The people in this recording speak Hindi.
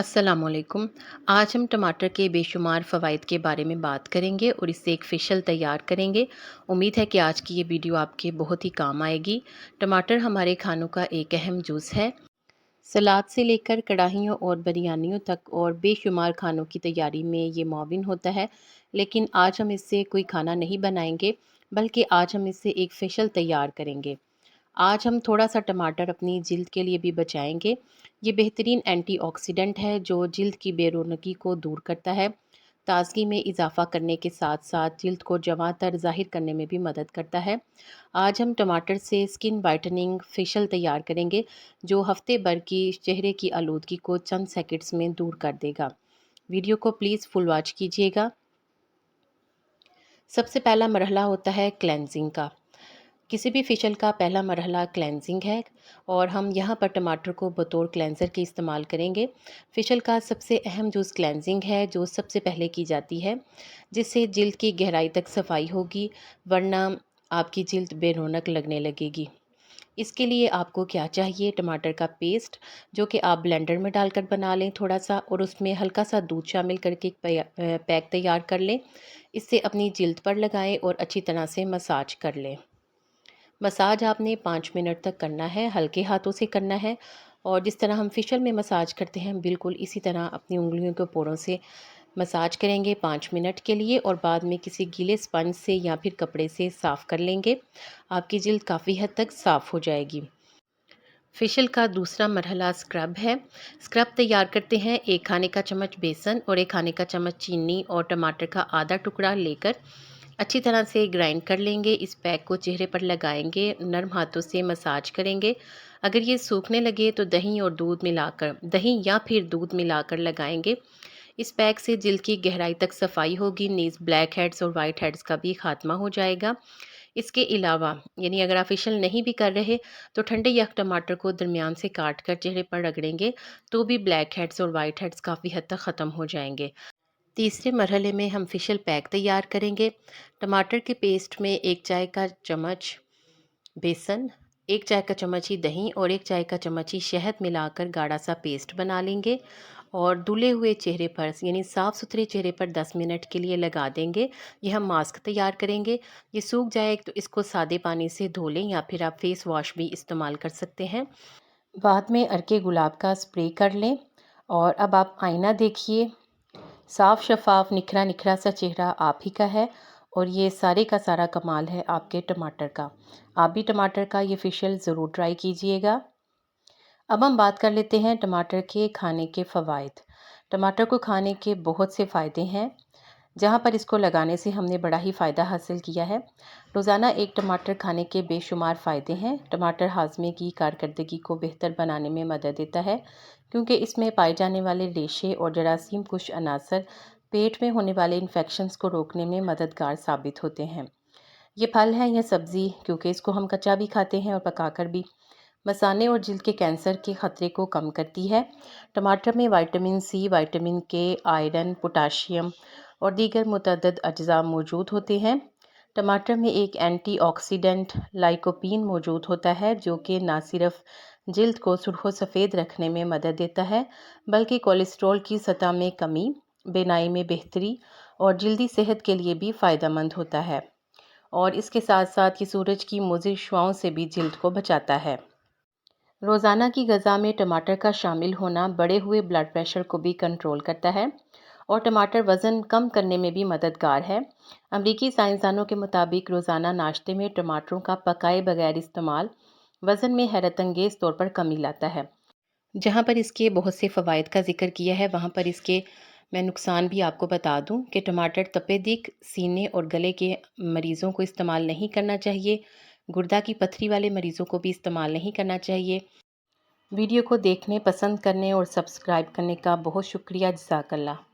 अस्सलामुअलैकुम। आज हम टमाटर के बेशुमार फ़वाइद के बारे में बात करेंगे और इससे एक फ़ेशियल तैयार करेंगे। उम्मीद है कि आज की ये वीडियो आपके बहुत ही काम आएगी। टमाटर हमारे खानों का एक अहम जूस है। सलाद से लेकर कढ़ाइयों और बिरयानियों तक और बेशुमार खानों की तैयारी में ये मुअव्विन होता है। लेकिन आज हम इससे कोई खाना नहीं बनाएंगे, बल्कि आज हम इससे एक फ़ेशियल तैयार करेंगे। आज हम थोड़ा-सा टमाटर अपनी जिल्द के लिए भी बचाएँगे। ये बेहतरीन एंटीऑक्सीडेंट है जो जिल्द की बेरौनकी को दूर करता है, ताज़गी में इज़ाफ़ा करने के साथ-साथ जिल्द को जवां-तर ज़ाहिर करने में भी मदद करता है। आज हम टमाटर से स्किन वाइटनिंग फेशियल तैयार करेंगे, जो हफ़्ते भर की चेहरे की आलूदगी को चंद सेकंड्स में दूर कर देगा। वीडियो को प्लीज़ फुल वॉच कीजिएगा। सबसे पहला मरहला होता है क्लेंजिंग का। किसी भी फेशियल का पहला मरहला क्लेंजिंग है और हम यहाँ पर टमाटर को बतौर क्लेंज़र के इस्तेमाल करेंगे। फेशियल का सबसे अहम जूस क्लेंजिंग है, जो सबसे पहले की जाती है, जिससे जिल्द की गहराई तक सफाई होगी, वरना आपकी जिल्द बेरौनक लगने लगेगी। इसके लिए आपको क्या चाहिए? टमाटर का पेस्ट, जो कि आप ब्लेंडर में डालकर बना लें थोड़ा सा, और उसमें हल्का सा दूध शामिल करके एक पैक तैयार कर लें। इससे अपनी जिल्द पर लगाएं और अच्छी तरह से मसाज कर लें। मसाज आपने 5 मिनट तक करना है, हल्के हाथों से करना है, और जिस तरह हम फेशियल में मसाज करते हैं बिल्कुल इसी तरह अपनी उंगलियों के पोरों से मसाज करेंगे 5 मिनट के लिए, और बाद में किसी गीले स्पंज से या फिर कपड़े से साफ़ कर लेंगे। आपकी जिल्द काफ़ी हद तक साफ़ हो जाएगी। फेशियल का दूसरा मरहला स्क्रब है। स्क्रब तैयार करते हैं 1 खाने का चम्मच बेसन और 1 खाने का चम्मच चीनी और टमाटर का आधा टुकड़ा लेकर अच्छी तरह से ग्राइंड कर लेंगे। इस पैक को चेहरे पर लगाएंगे, नरम हाथों से मसाज करेंगे। अगर ये सूखने लगे तो दही या फिर दूध मिलाकर लगाएंगे। इस पैक से जिल्द की गहराई तक सफाई होगी, नीज ब्लैक हेड्स और वाइट हेड्स का भी खात्मा हो जाएगा। इसके अलावा यानी अगर आप फेशियल नहीं भी कर रहे तो ठंडे यख टमाटर को दरमियान से काट कर चेहरे पर रगड़ेंगे तो भी ब्लैक हेड्स और वाइट हेड्स काफ़ी हद तक ख़त्म हो जाएंगे। तीसरे मरहले में हम फेशियल पैक तैयार करेंगे। टमाटर के पेस्ट में 1 चाय का चम्मच बेसन, 1 चाय का चम्मच ही दही और 1 चाय का चम्मच ही शहद मिलाकर गाढ़ा सा पेस्ट बना लेंगे और धुले हुए चेहरे पर यानी साफ़ सुथरे चेहरे पर 10 मिनट के लिए लगा देंगे। ये हम मास्क तैयार करेंगे। ये सूख जाए तो इसको सादे पानी से धो लें या फिर आप फेस वॉश भी इस्तेमाल कर सकते हैं। बाद में अर्के गुलाब का स्प्रे कर लें और अब आप आईना देखिए। साफ शफाफ निखरा निखरा सा चेहरा आप ही का है, और ये सारे का सारा कमाल है आपके टमाटर का। आप भी टमाटर का ये फेशियल ज़रूर ट्राई कीजिएगा। अब हम बात कर लेते हैं टमाटर के खाने के फ़वाइद। टमाटर को खाने के बहुत से फ़ायदे हैं, जहाँ पर इसको लगाने से हमने बड़ा ही फ़ायदा हासिल किया है। रोज़ाना एक टमाटर खाने के बेशुमार फ़ायदे हैं। टमाटर हाज़मे की कारकर्दगी को बेहतर बनाने में मदद देता है, क्योंकि इसमें पाए जाने वाले रेशे और जरासीम कुश अनासर पेट में होने वाले इन्फेक्शंस को रोकने में मददगार साबित होते हैं। ये फल है या सब्ज़ी, क्योंकि इसको हम कच्चा भी खाते हैं और पकाकर भी, मसाने और जिल्द के कैंसर के ख़तरे को कम करती है। टमाटर में विटामिन सी, विटामिन के, आयरन, पोटाशियम और दीगर मुतअद्दिद अज्जा मौजूद होते हैं। टमाटर में एक एंटीऑक्सीडेंट लाइकोपीन मौजूद होता है, जो कि न सिर्फ जिल्द को सुर्ख सफ़ेद रखने में मदद देता है, बल्कि कोलेस्ट्रॉल की सतह में कमी, बिनाई में बेहतरी और जल्दी सेहत के लिए भी फ़ायदेमंद होता है। और इसके साथ साथ ये सूरज की मुज़िर शुआओं से भी जिल्द को बचाता है। रोज़ाना की ग़ज़ा में टमाटर का शामिल होना बढ़े हुए ब्लड प्रेशर को भी कंट्रोल करता है, और टमाटर वज़न कम करने में भी मददगार है। अमरीकी साइंसदानों के मुताबिक रोज़ाना नाश्ते में टमाटरों का पकाए बगैर इस्तेमाल वज़न में हैरतअंगेज़ तौर पर कमी लाता है। जहाँ पर इसके बहुत से फ़वाइद का ज़िक्र किया है, वहाँ पर इसके मैं नुकसान भी आपको बता दूँ कि टमाटर तपेदिक, सीने और गले के मरीज़ों को इस्तेमाल नहीं करना चाहिए। गुर्दा की पथरी वाले मरीज़ों को भी इस्तेमाल नहीं करना चाहिए। वीडियो को देखने, पसंद करने और सब्सक्राइब करने का बहुत शुक्रिया। जज़ाकल्लाह।